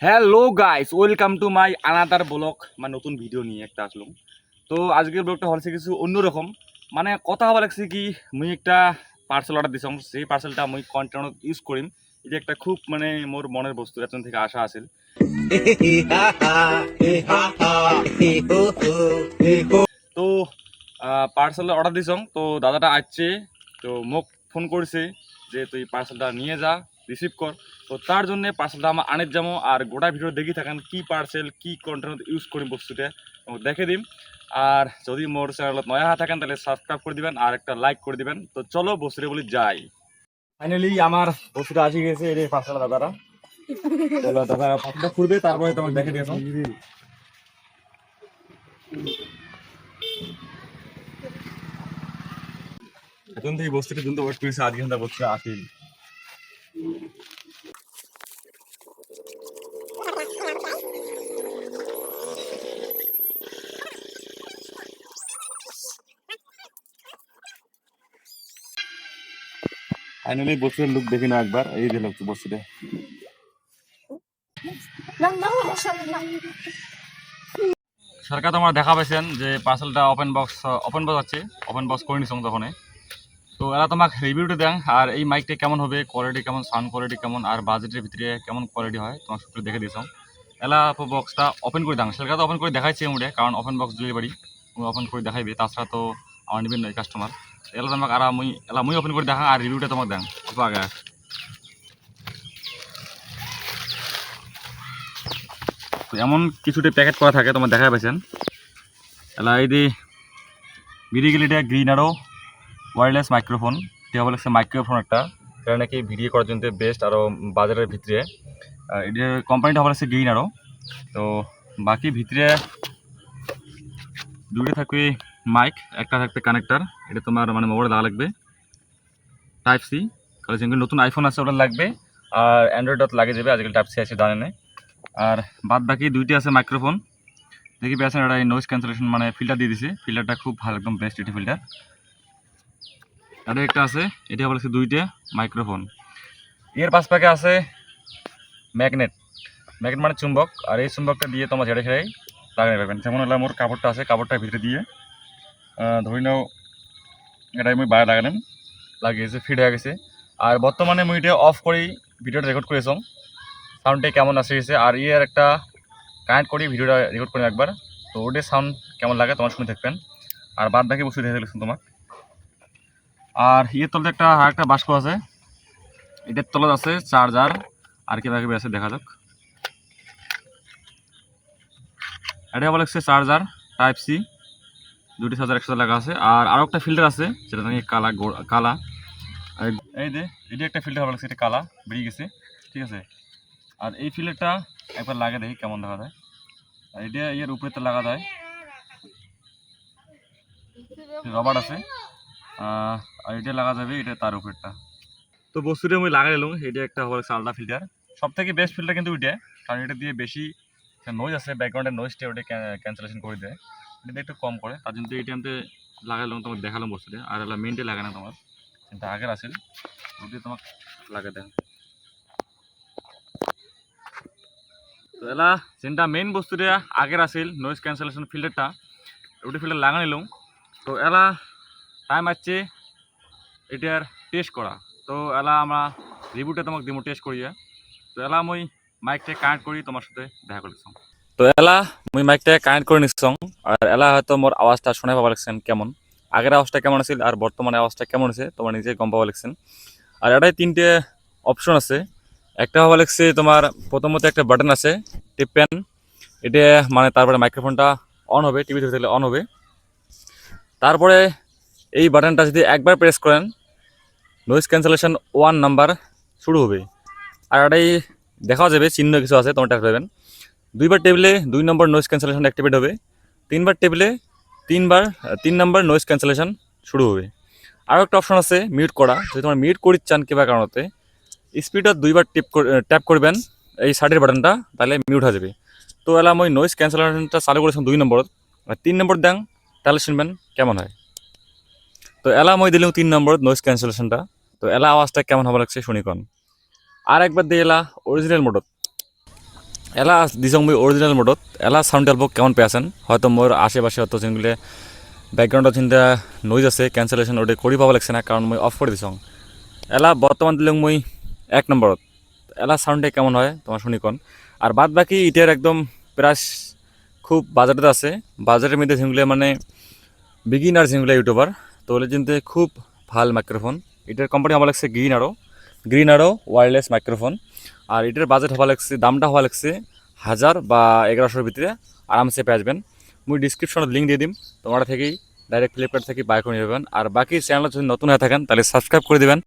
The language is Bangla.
Hello guys, welcome to my another blog. মানে নতুন ভিডিও নিয়ে একটা আসলাম। তো আজকের ব্লগটা হচ্ছে কিছু অন্যরকম। মানে কথা হওয়া লাগছে কি, মুই একটা পার্সেল অর্ডার দিছিলাম, সেই পার্সেলটা মুই কন্টেনার ইউজ করিম। এটা একটা খুব মানে মোর মনের বস্তু, এতদিন থেকে আশা আছিল। তো পার্সেল অর্ডার দিছং, তো দাদাটা আসছে, তো মোক ফোন করছে যে তুই পার্সেলটা নিয়ে যা, রিসিভ কর। তো তার জন্য পার্সেলটা আমার আনের যাবো, আর গোটা ভিডিও দেখি থাকেন কি পার্সেল কি কন্টেনার ইউজ করি বস্তুটা দেখে দিম। আর যদি মোর চ্যানেলত নয়া হয়ে থাকেন তাহলে সাবস্ক্রাইব করে দিবেন আর একটা লাইক করে দিবেন। তো চলো বস্তুটা বলি যাই। ফাইনালি আমার বস্তুটা আসি গেছে, এই পার্সেল দাদারা। চলো দাদা পার্সেলটা খুলবে, তারপরে তোমাকে দেখে দিয়েছো। এখন থেকে বস্তুটা দুটো ওয়েট করেছে, 8 ঘন্টা বস্তুটা আসেই। ফাইনালি বস্তুর লুক দেখি না একবার, এই যে লোক বস্তুটা। সরকার তোমরা দেখা পাইছেন যে পার্সেলটা ওপেন বক্স আছে, ওপেন বক্স করে নিছো তখন। তো এরা তোমাকে রিভিউটা দেন, আর এই মাইকটা কেমন হবে, কোয়ালিটি কেমন, সাউন্ড কোয়ালিটি কেমন, আর বাজেটের ভিতরে কেমন কোয়ালিটি হয় তোমার সব দেখে দিয়েছ। এলা বক্সটা ওপেন করে দেন, সরকার তো ওপেন করে দেখাইছে মোটে, কারণ ওপেন বক্স ডেলিভারি ওপেন করে দেখাইবে, তাছাড়া তো আমার নেবেন নয় কাস্টমার। এলা তোমাকে আর মুই ওপেন করে দেখা, আর রিভিউটা তোমাকে দেন অল্প আগে। তো এমন কিছুটা প্যাকেট করা থাকে তোমার দেখা পাইছেন। এলা এই যে বিরিগিলিটা গ্রিন আরও ওয়্যারলেস মাইক্রোফোন, এটা বলে মাইক্রোফোন একটা, এটা নাকি ভিডিও করার জন্য বেস্ট, আরও বাজারের ভিতরে এটার কোম্পানিটা হবে গ্রিন আরও। তো বাকি ভিতরে দুটো থাকবে মাইক, একটা থাকবে কানেক্টার, এটা তোমার মানে মোবাইলে দেওয়া লাগবে টাইপ সি, কারণ যেগুলো নতুন আইফোন আছে ওটা লাগবে, আর অ্যান্ড্রয়েডত লাগে যাবে, আজকাল টাইপ সি আছে জানে না। আর বাদ বাকি দুইটি আছে মাইক্রোফোন, দেখি পেয়েছেন এটা নয়েজ ক্যান্সেলেশন মানে ফিল্টার দিয়ে দিছে, ফিল্টারটা খুব ভালো, একদম বেস্ট এটি ফিল্টার। আর একটা আছে, এটা বলেছে দুইটা মাইক্রোফোন। এর পাশ পাকে আছে ম্যাগনেট, ম্যাগনেট মানে চুম্বক, আর এই চুম্বকটা দিয়ে তোমার ঝেড়ে ঝেড়ে লাগাতে পারবেন। যেমন হলো মোর কাপড়টা আছে, কাপড়টার ভিতরে দিয়ে ধরি নাও এটা আমি বাইরে লাগালাম, লাগিয়েছে, ফিট হয়ে গেছে। আর বর্তমানে মুই এটা অফ করেই ভিডিওটা রেকর্ড করেছিলাম, সাউন্ডটা কেমন আসে গেছে। আর এর একটা কানেক্ট করি ভিডিওটা রেকর্ড করি একবার, তো ওটার সাউন্ড কেমন লাগে তোমার শুনে থাকবেন, আর বাদ বাকি বস্তু দেখে দিয়েছেন তোমার। আর ইয়ের তলতে একটা বাস্ক আছে, এটার তলত আছে চার্জার, আর কি বাকি আছে দেখা যাক। এটা বলে চার্জার টাইপ সি, দুটি চার্জার একসাথে লাগা আছে। আর আরও একটা ফিল্টার আছে, যেটা নাকি কালা, এই যে এটা একটা ফিল্টার বলে, এটা কালা বেরিয়ে গেছে, ঠিক আছে। আর এই ফিল্টারটা একবার লাগে দেখি কেমন দেখা যায়। আর এটা এর উপরে তো লাগা যায়, রবার আছে, আর এটা লাগা যাবে এটা তার উপরেরটা। তো বস্তুটা আমি লাগাই এলাম, এটা একটা হবে আলাদা ফিল্টার, সব থেকে বেস্ট ফিল্টার কিন্তু ওইটা, কারণ এটা দিয়ে বেশি নয়েজ আছে, ব্যাকগ্রাউন্ডের নয়েজটা ওটা ক্যান্সেলেশন করে দেয়, এটা একটু কম করে, তার জন্য এটা আমি লাগাইলাম, তোমাকে দেখালাম বস্তুটা। আর এলা মেনটে লাগানো তোমার কিন্তু আগের আছে, ওটা তোমাকে লাগাই দেয়। তো এলা যেটা মেইন বস্তুটা আগের আছিল নয়েজ ক্যান্সেলেশন ফিল্টারটা, ওটা ফিল্টার লাগাই নিলাম। তো এলা টাইম আসছে এটার টেস্ট করা। তো এলা আমরা রিভিউটা তোমাকে দিব টেস্ট করিয়া। তো এলা মুই মাইকটা কানেক্ট করি তোমার সাথে দেখা করেছি। তো এলা মুই মাইকটা কানেক্ট করে নিচ্ছ, আর এলা হয়তো মোর আওয়াজটা শুনে পাবা লাগছেন কেমন, আগের আওয়াজটা কেমন আছিল আর বর্তমানে আওয়াজটা কেমন আছে তোমার নিজে গম পাবা লাগছেন। আর এটাই তিনটে অপশন আছে, একটা হওয়া লাগছে তোমার প্রথমত একটা বাটন আছে টিপ পেন, এটা মানে তারপরে মাইক্রোফোনটা অন হবে, টিভি ধরে থাকলে অন হবে। তারপরে এই বাটনটা যদি একবার প্রেস করেন নয়েজ ক্যান্সেলেশন 1 নাম্বার শুরু হবে। আর এটাই দেখাও যাবে চিহ্ন কিছু আছে তোমার টাকা পাবেন। 2বার টেবিলে 2 নম্বর নয়েজ ক্যান্সেলেশন অ্যাক্টিভেট হবে, 3বার টেবিলে 3 নম্বর নয়েজ ক্যান্সেলেশন শুরু হবে। আরও একটা অপশন আছে মিউট করা, যদি তোমার মিউট করি চান কিবা কারণতে স্পিডত 2বার ট্যাপ করবেন এই সাইডের বাটনটা, তাহলে মিউট হয়ে যাবে। তো এলা মই নয়েজ ক্যান্সেলেশনটা চালু করেছিলাম 2 নম্বরত, আর 3 নম্বর দেন, তাহলে শুনবেন কেমন হয়। তো এলা মই দিলাম 3 নম্বরত নয়েজ ক্যান্সেলেশনটা, তো এলা আওয়াজটা কেমন হবে লাগছে শুনি কোন। আর একবার দিয়ে এলা অরিজিনাল মোডত, এলা দিছং মই অরিজিনাল মোডত এলা সাউন্ড অল্প কেমন পেয়েছেন হয়তো মোর আশেপাশে হয়তো যেগুলো ব্যাকগ্রাউন্ডত চিন্তা নইজ আছে ক্যান্সেলেশন ওটা করি পাব লাগছে না কারণ মই অফ করে দিছং এলা বর্তমান দিলং মই 1 নম্বরত এলা সাউন্ডে কেমন হয় তোমার শুনি কোন আর বাদ বাকি এটার একদম প্রাইস খুব বাজেটে আছে বাজেটের মধ্যে যেগুলো মানে বিগিনার যেগুলো ইউটিউবার তো ওগুলো চিনতে খুব ভাল মাইক্রোফোন এটার কোম্পানি হওয়া লাগছে গ্রিন আরো ওয়্যারলেস মাইক্রোফোন আর এটার বাজেট হওয়া লাগছে দামটা হওয়া লাগছে 1000 বা 1100 ভিতরে আরামসে পেয়ে যাবেন মুই ডিসক্রিপশনে লিঙ্ক দিয়ে দিম তোমরা থেকেই ডাইরেক্ট ফ্লিপকার্ট থেকে বাই করে নেবেন আর বাকি চ্যানেল যদি নতুন হয়ে থাকেন তাহলে সাবস্ক্রাইব করে দিবেন।